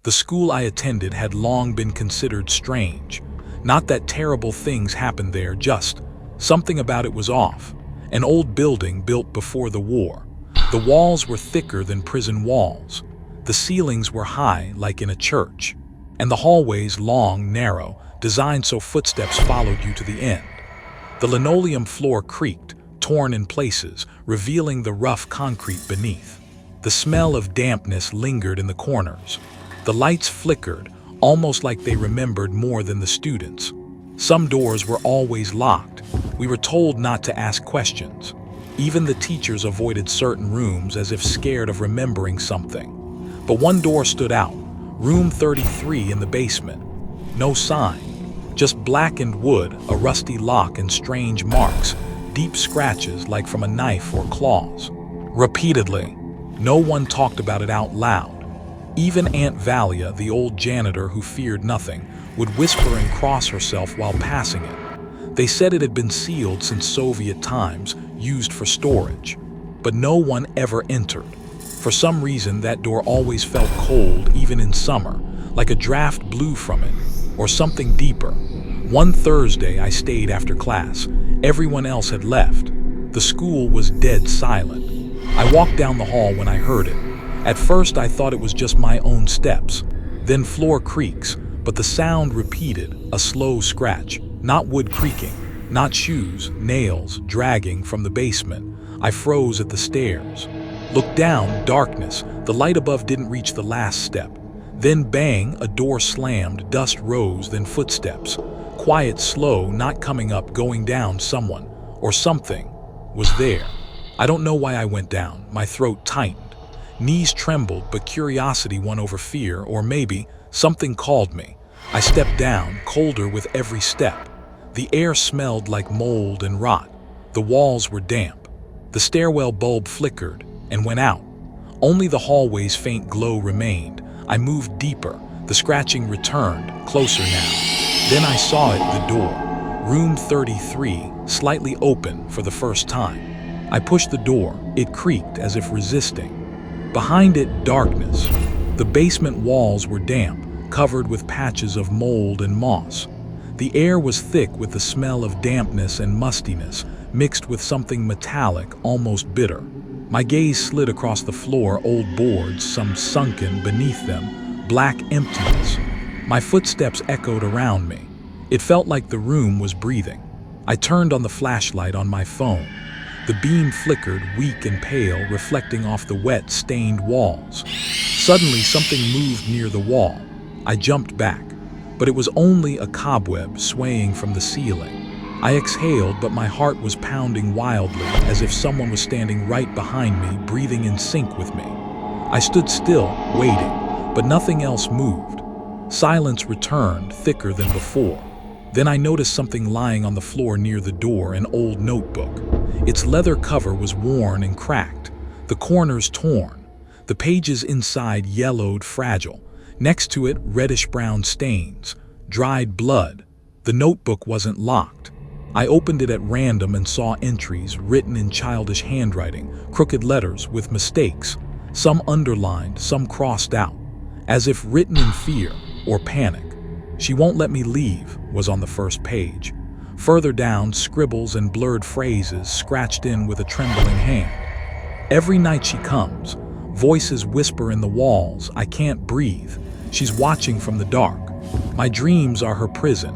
The school I attended had long been considered strange. Not that terrible things happened there, just something about it was off. An old building built before the war. The walls were thicker than prison walls. The ceilings were high, like in a church. And the hallways long, narrow, designed so footsteps followed you to the end. The linoleum floor creaked, torn in places, revealing the rough concrete beneath. The smell of dampness lingered in the corners. The lights flickered, almost like they remembered more than the students. Some doors were always locked. We were told not to ask questions. Even the teachers avoided certain rooms as if scared of remembering something. But one door stood out, room 33 in the basement. No sign, just blackened wood, a rusty lock and strange marks, deep scratches like from a knife or claws. Repeatedly, no one talked about it out loud. Even Aunt Valia, the old janitor who feared nothing, would whisper and cross herself while passing it. They said it had been sealed since Soviet times, used for storage. But no one ever entered. For some reason, that door always felt cold, even in summer, like a draft blew from it, or something deeper. One Thursday, I stayed after class. Everyone else had left. The school was dead silent. I walked down the hall when I heard it. At first, I thought it was just my own steps. Then floor creaks, but the sound repeated, a slow scratch, not wood creaking, not shoes, nails dragging from the basement. I froze at the stairs. Looked down, darkness. The light above didn't reach the last step. Then bang, a door slammed, dust rose, then footsteps. Quiet, slow, not coming up, going down. Someone, or something, was there. I don't know why I went down. My throat tightened. Knees trembled, but curiosity won over fear, or maybe something called me. I stepped down, colder with every step. The air smelled like mold and rot. The walls were damp. The stairwell bulb flickered and went out. Only the hallway's faint glow remained. I moved deeper. The scratching returned, closer now. Then I saw it, the door. Room 33, slightly open for the first time. I pushed the door. It creaked as if resisting. Behind it, darkness. The basement walls were damp, covered with patches of mold and moss. The air was thick with the smell of dampness and mustiness, mixed with something metallic, almost bitter. My gaze slid across the floor, old boards, some sunken beneath them, black emptiness. My footsteps echoed around me. It felt like the room was breathing. I turned on the flashlight on my phone. The beam flickered, weak and pale, reflecting off the wet, stained walls. Suddenly, something moved near the wall. I jumped back, but it was only a cobweb swaying from the ceiling. I exhaled, but my heart was pounding wildly, as if someone was standing right behind me, breathing in sync with me. I stood still, waiting, but nothing else moved. Silence returned, thicker than before. Then I noticed something lying on the floor near the door, an old notebook. Its leather cover was worn and cracked, the corners torn, the pages inside yellowed, fragile. Next to it, reddish-brown stains, dried blood. The notebook wasn't locked. I opened it at random and saw entries written in childish handwriting, crooked letters with mistakes, some underlined, some crossed out, as if written in fear or panic. "She won't let me leave," was on the first page. Further down, scribbles and blurred phrases scratched in with a trembling hand. "Every night she comes. Voices whisper in the walls. I can't breathe. She's watching from the dark. My dreams are her prison."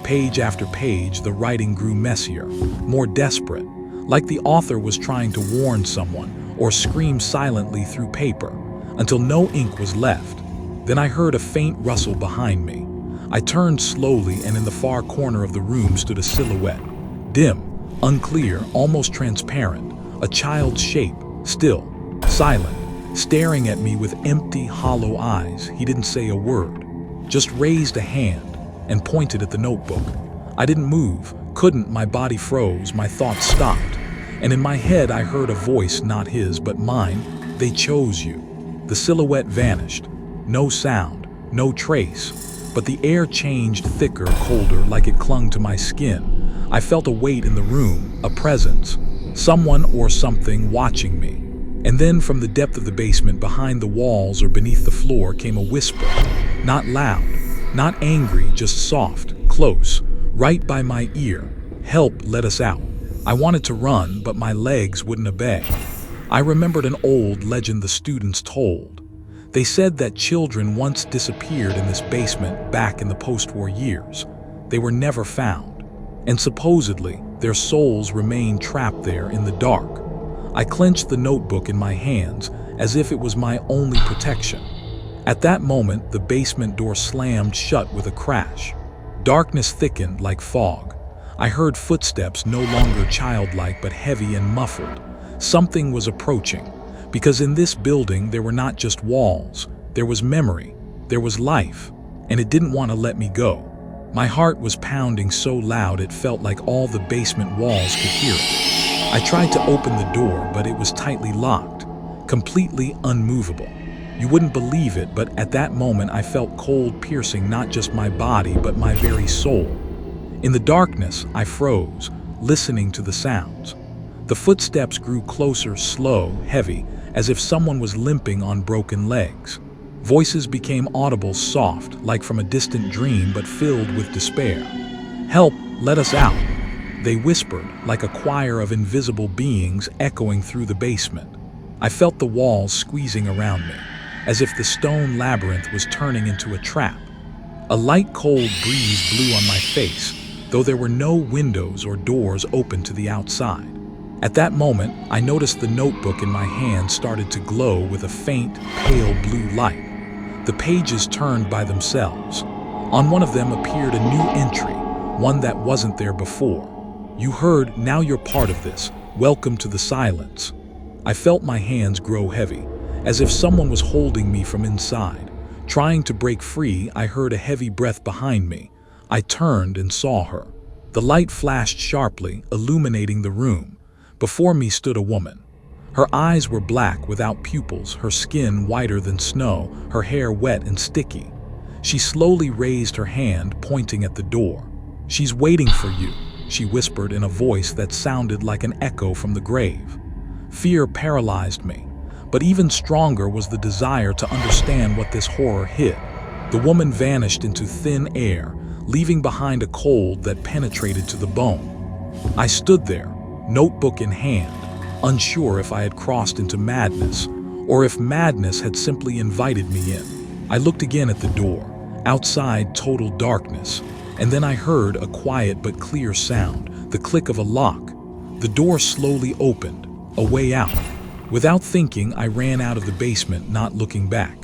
Page after page, the writing grew messier, more desperate, like the author was trying to warn someone or scream silently through paper, until no ink was left. Then I heard a faint rustle behind me. I turned slowly, and in the far corner of the room stood a silhouette. Dim, unclear, almost transparent, a child's shape, still, silent, staring at me with empty, hollow eyes. He didn't say a word, just raised a hand and pointed at the notebook. I didn't move, couldn't. My body froze, my thoughts stopped. And in my head I heard a voice, not his, but mine. "They chose you." The silhouette vanished. No sound, no trace. But the air changed, thicker, colder, like it clung to my skin. I felt a weight in the room, a presence. Someone or something watching me. And then from the depth of the basement, behind the walls or beneath the floor, came a whisper. Not loud, not angry, just soft, close, right by my ear. "Help, let us out." I wanted to run, but my legs wouldn't obey. I remembered an old legend the students told. They said that children once disappeared in this basement back in the post-war years. They were never found, and supposedly their souls remained trapped there in the dark. I clenched the notebook in my hands as if it was my only protection. At that moment, the basement door slammed shut with a crash. Darkness thickened like fog. I heard footsteps, no longer childlike but heavy and muffled. Something was approaching, because in this building there were not just walls, there was memory, there was life, and it didn't want to let me go. My heart was pounding so loud it felt like all the basement walls could hear it. I tried to open the door, but it was tightly locked, completely unmovable. You wouldn't believe it, but at that moment I felt cold piercing not just my body but my very soul. In the darkness, I froze, listening to the sounds. The footsteps grew closer, slow, heavy, as if someone was limping on broken legs. Voices became audible, soft, like from a distant dream but filled with despair. "Help, let us out," they whispered, like a choir of invisible beings echoing through the basement. I felt the walls squeezing around me, as if the stone labyrinth was turning into a trap. A light, cold breeze blew on my face, though there were no windows or doors open to the outside. At that moment, I noticed the notebook in my hand started to glow with a faint, pale blue light. The pages turned by themselves. On one of them appeared a new entry, one that wasn't there before. "You heard, now you're part of this. Welcome to the silence." I felt my hands grow heavy, as if someone was holding me from inside. Trying to break free, I heard a heavy breath behind me. I turned and saw her. The light flashed sharply, illuminating the room. Before me stood a woman. Her eyes were black without pupils, her skin whiter than snow, her hair wet and sticky. She slowly raised her hand, pointing at the door. "She's waiting for you," she whispered in a voice that sounded like an echo from the grave. Fear paralyzed me, but even stronger was the desire to understand what this horror hid. The woman vanished into thin air, leaving behind a cold that penetrated to the bone. I stood there, notebook in hand, unsure if I had crossed into madness, or if madness had simply invited me in. I looked again at the door. Outside, total darkness, and then I heard a quiet but clear sound, the click of a lock. The door slowly opened, a way out. Without thinking, I ran out of the basement, not looking back.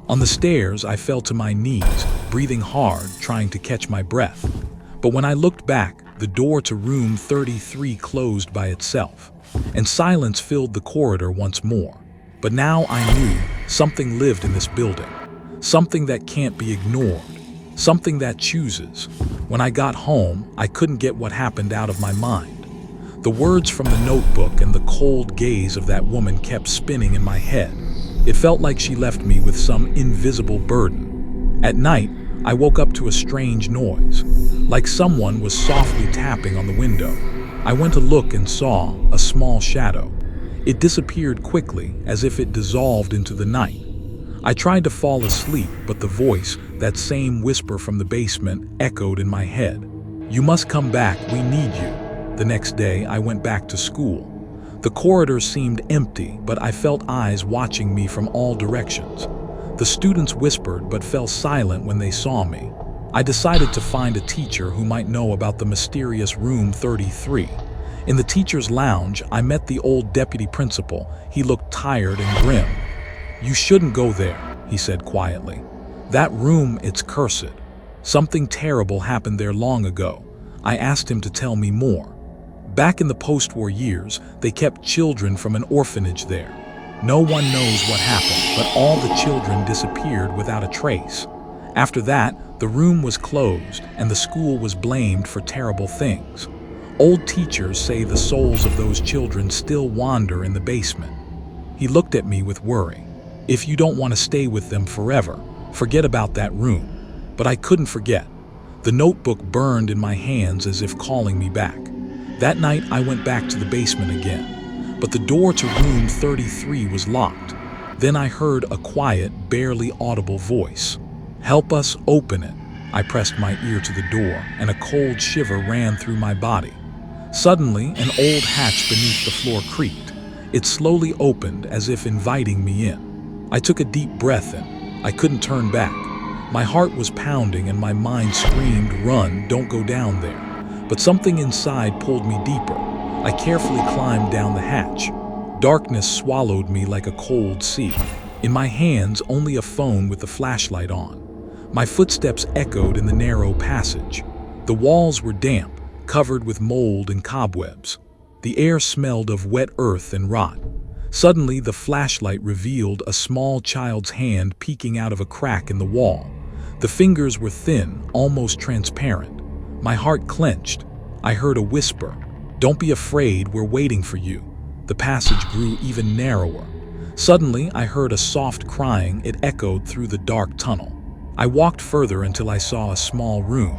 On the stairs, I fell to my knees, breathing hard, trying to catch my breath. But when I looked back, the door to room 33 closed by itself, and silence filled the corridor once more. But now I knew something lived in this building, something that can't be ignored, something that chooses. When I got home, I couldn't get what happened out of my mind. The words from the notebook and the cold gaze of that woman kept spinning in my head. It felt like she left me with some invisible burden. At night, I woke up to a strange noise, like someone was softly tapping on the window. I went to look and saw a small shadow. It disappeared quickly, as if it dissolved into the night. I tried to fall asleep, but the voice, that same whisper from the basement, echoed in my head. "You must come back, we need you." The next day, I went back to school. The corridor seemed empty, but I felt eyes watching me from all directions. The students whispered but fell silent when they saw me. I decided to find a teacher who might know about the mysterious room 33. In the teacher's lounge, I met the old deputy principal. He looked tired and grim. "You shouldn't go there," he said quietly. "That room, it's cursed. Something terrible happened there long ago." I asked him to tell me more. Back in the post-war years, they kept children from an orphanage there. No one knows what happened, but all the children disappeared without a trace. After that, the room was closed and the school was blamed for terrible things. Old teachers say the souls of those children still wander in the basement. He looked at me with worry. "If you don't want to stay with them forever, forget about that room." But I couldn't forget. The notebook burned in my hands as if calling me back. That night, I went back to the basement again. but the door to room 33 was locked. Then I heard a quiet, barely audible voice. "Help us open it." I pressed my ear to the door, and a cold shiver ran through my body. Suddenly, an old hatch beneath the floor creaked. It slowly opened as if inviting me in. I took a deep breath in. I couldn't turn back. My heart was pounding and my mind screamed, "Run, don't go down there." But something inside pulled me deeper. I carefully climbed down the hatch. Darkness swallowed me like a cold sea. In my hands, only a phone with the flashlight on. My footsteps echoed in the narrow passage. The walls were damp, covered with mold and cobwebs. The air smelled of wet earth and rot. Suddenly, the flashlight revealed a small child's hand peeking out of a crack in the wall. The fingers were thin, almost transparent. My heart clenched. I heard a whisper, "Don't be afraid, we're waiting for you." The passage grew even narrower. Suddenly, I heard a soft crying. It echoed through the dark tunnel. I walked further until I saw a small room.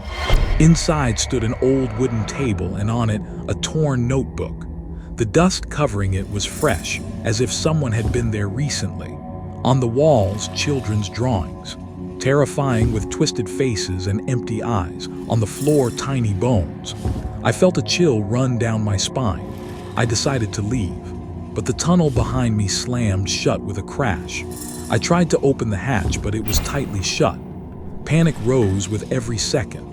Inside stood an old wooden table, and on it, a torn notebook. The dust covering it was fresh, as if someone had been there recently. On the walls, children's drawings, terrifying with twisted faces and empty eyes. On the floor, tiny bones. I felt a chill run down my spine. I decided to leave, but the tunnel behind me slammed shut with a crash. I tried to open the hatch, but it was tightly shut. Panic rose with every second.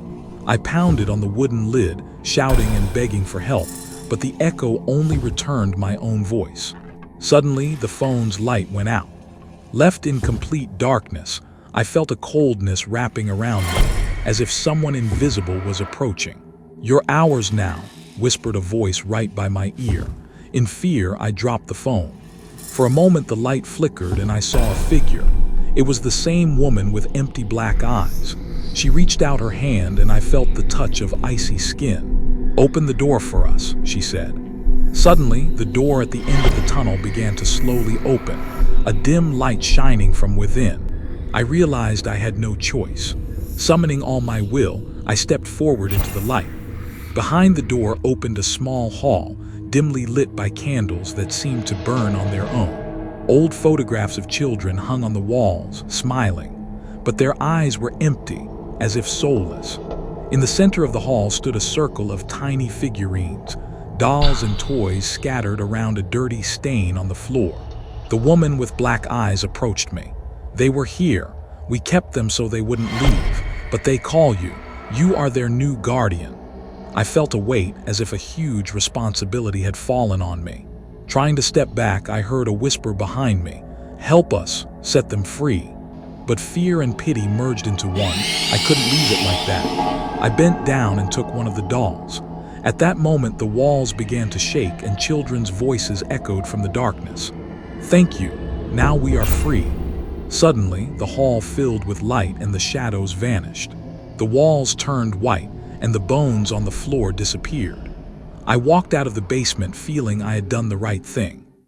I pounded on the wooden lid, shouting and begging for help, but the echo only returned my own voice. Suddenly, the phone's light went out. Left in complete darkness, I felt a coldness wrapping around me, as if someone invisible was approaching. "You're ours now," whispered a voice right by my ear. In fear, I dropped the phone. For a moment, the light flickered and I saw a figure. It was the same woman with empty black eyes. She reached out her hand and I felt the touch of icy skin. "Open the door for us," she said. Suddenly, the door at the end of the tunnel began to slowly open, a dim light shining from within. I realized I had no choice. Summoning all my will, I stepped forward into the light. Behind the door opened a small hall, dimly lit by candles that seemed to burn on their own. Old photographs of children hung on the walls, smiling, but their eyes were empty, as if soulless. In the center of the hall stood a circle of tiny figurines, dolls and toys scattered around a dirty stain on the floor. The woman with black eyes approached me. "They were here. We kept them so they wouldn't leave, but they call you. You are their new guardian." I felt a weight, as if a huge responsibility had fallen on me. Trying to step back, I heard a whisper behind me, "Help us, set them free." But fear and pity merged into one. I couldn't leave it like that. I bent down and took one of the dolls. At that moment, the walls began to shake and children's voices echoed from the darkness. "Thank you. Now we are free." Suddenly, the hall filled with light and the shadows vanished. The walls turned white and the bones on the floor disappeared. I walked out of the basement feeling I had done the right thing.